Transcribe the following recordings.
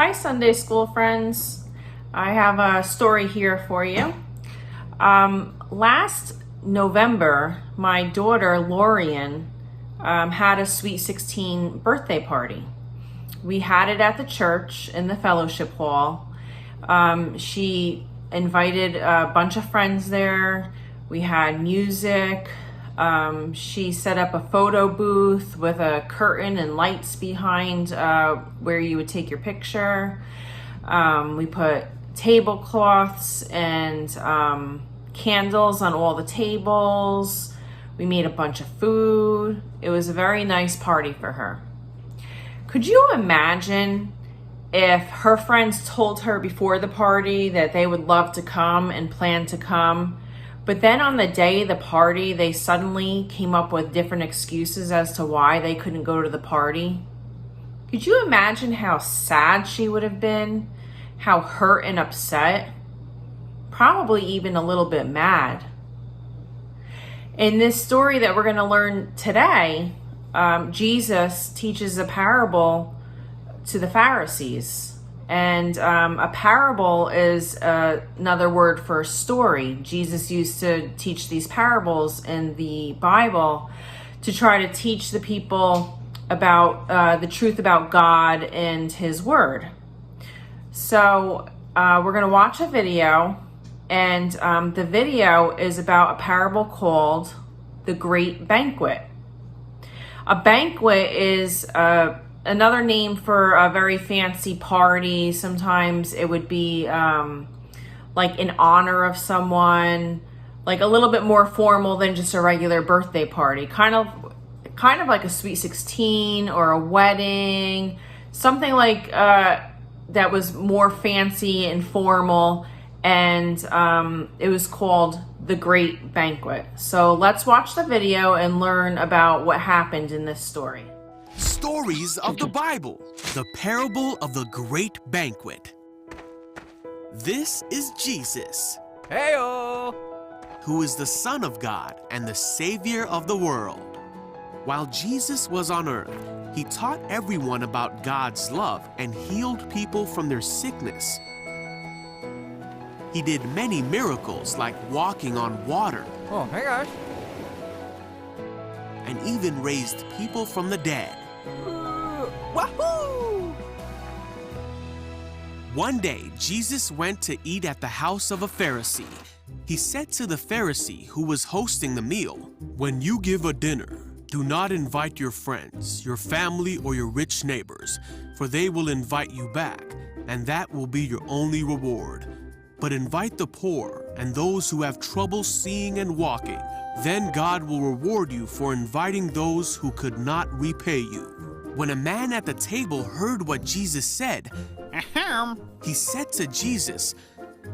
Hi, Sunday school friends. I have a story here for you. Last November, my daughter Lorian had a Sweet 16 birthday party. We had it at the church in the fellowship hall. She invited a bunch of friends there. We had music. She set up a photo booth with a curtain and lights behind where you would take your picture. We put tablecloths and candles on all the tables. We made a bunch of food. It was a very nice party for her. Could you imagine if her friends told her before the party that they would love to come and plan to come, but then on the day of the party, they suddenly came up with different excuses as to why they couldn't go to the party? Could you imagine how sad she would have been? How hurt and upset? Probably even a little bit mad. In this story that we're going to learn today, Jesus teaches a parable to the Pharisees. And a parable is another word for story. Jesus used to teach these parables in the Bible to try to teach the people about the truth about God and His Word. So we're going to watch a video, and the video is about a parable called The Great Banquet. A banquet is another name for a very fancy party. Sometimes it would be like in honor of someone, like a little bit more formal than just a regular birthday party. Kind of like a Sweet 16 or a wedding, something like that was more fancy and formal, and it was called The Great Banquet. So let's watch the video and learn about what happened in this story. Stories of the Bible, the parable of the great banquet. This is Jesus, Heyo! who is the Son of God and the Savior of the world. While Jesus was on earth, he taught everyone about God's love and healed people from their sickness. He did many miracles like walking on water Oh, hey guys. and even raised people from the dead. Wahoo! One day, Jesus went to eat at the house of a Pharisee. He said to the Pharisee who was hosting the meal, "When you give a dinner, do not invite your friends, your family, or your rich neighbors, for they will invite you back, and that will be your only reward. But invite the poor and those who have trouble seeing and walking. Then God will reward you for inviting those who could not repay you." When a man at the table heard what Jesus said, he said to Jesus,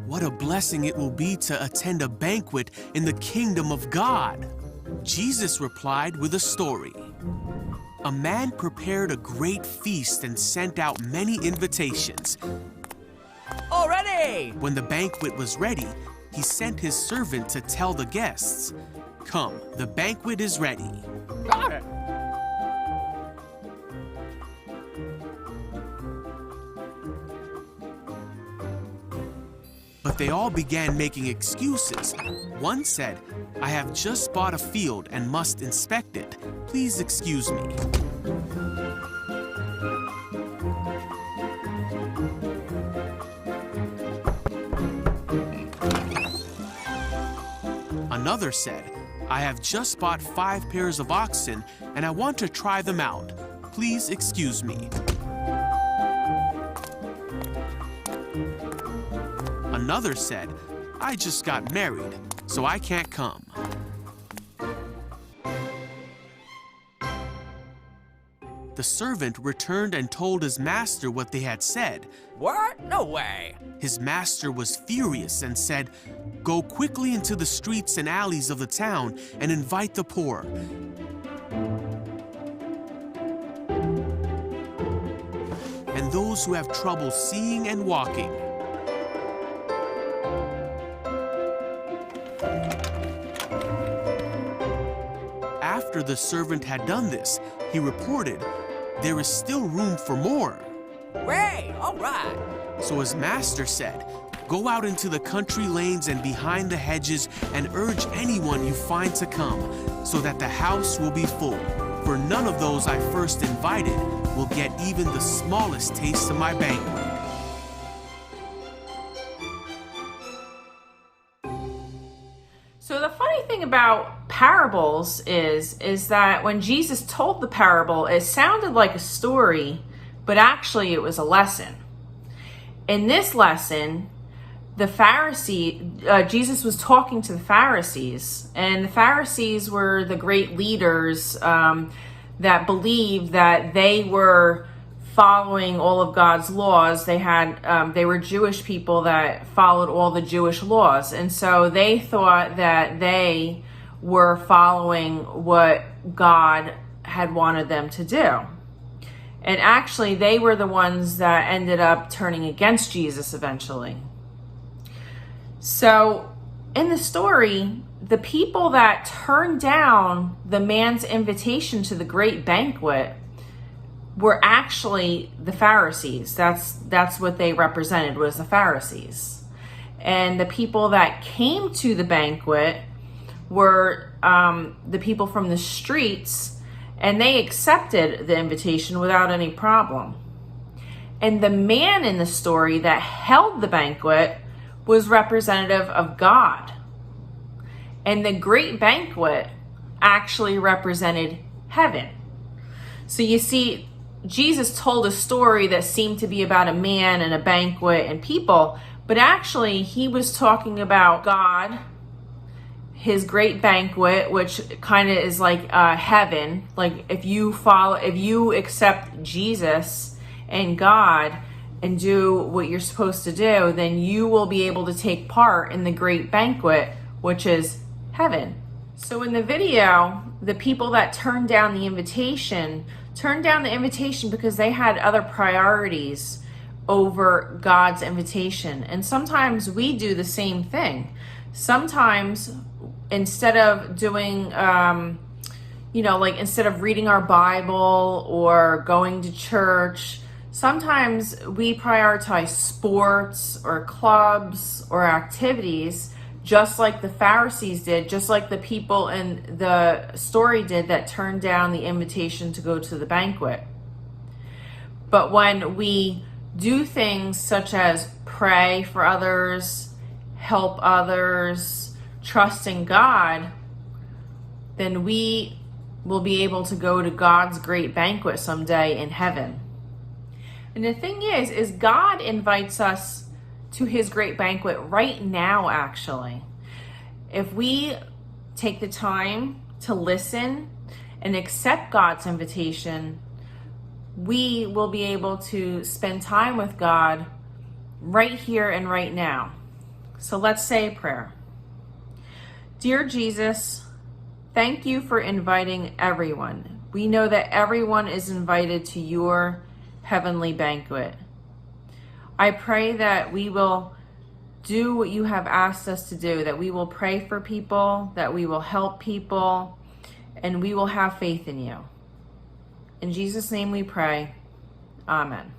"What a blessing it will be to attend a banquet in the kingdom of God." Jesus replied with a story. A man prepared a great feast and sent out many invitations. Already! When the banquet was ready, he sent his servant to tell the guests, "Come, the banquet is ready." Got it! But they all began making excuses. One said, "I have just bought a field and must inspect it. Please excuse me." Another said, "I have just bought 5 pairs of oxen and I want to try them out. Please excuse me." Another said, "I just got married, so I can't come." The servant returned and told his master what they had said. What? No way! His master was furious and said, "Go quickly into the streets and alleys of the town and invite the poor, and those who have trouble seeing and walking." After the servant had done this, he reported, "There is still room for more." Way, all right. So his master said, "Go out into the country lanes and behind the hedges and urge anyone you find to come, so that the house will be full. For none of those I first invited will get even the smallest taste of my banquet." So the funny thing about parables is that when Jesus told the parable, it sounded like a story, but actually it was a lesson. In this lesson, Jesus was talking to the Pharisees, and the Pharisees were the great leaders that believed that they were following all of God's laws. They were Jewish people that followed all the Jewish laws, and so they thought that they were following what God had wanted them to do. And actually, they were the ones that ended up turning against Jesus eventually. So in the story, the people that turned down the man's invitation to the great banquet were actually the Pharisees. That's what they represented, was the Pharisees. And the people that came to the banquet were the people from the streets, and they accepted the invitation without any problem. And the man in the story that held the banquet was representative of God. And the great banquet actually represented heaven. So you see, Jesus told a story that seemed to be about a man and a banquet and people, but actually he was talking about God, his great banquet, which kind of is like heaven. Like if you accept Jesus and God and do what you're supposed to do, then you will be able to take part in the great banquet, which is heaven. So in the video, the people that turned down the invitation because they had other priorities over God's invitation. And sometimes we do the same thing. Sometimes instead of doing, instead of reading our Bible or going to church, sometimes we prioritize sports or clubs or activities, just like the Pharisees did, just like the people in the story did that turned down the invitation to go to the banquet. But when we do things such as pray for others, help others, trust in God, then we will be able to go to God's great banquet someday in heaven. And the thing is God invites us to his great banquet right now, actually. If we take the time to listen and accept God's invitation, we will be able to spend time with God right here and right now. So let's say a prayer. Dear Jesus, thank you for inviting everyone. We know that everyone is invited to your heavenly banquet. I pray that we will do what you have asked us to do, that we will pray for people, that we will help people, and we will have faith in you. In Jesus' name we pray. Amen.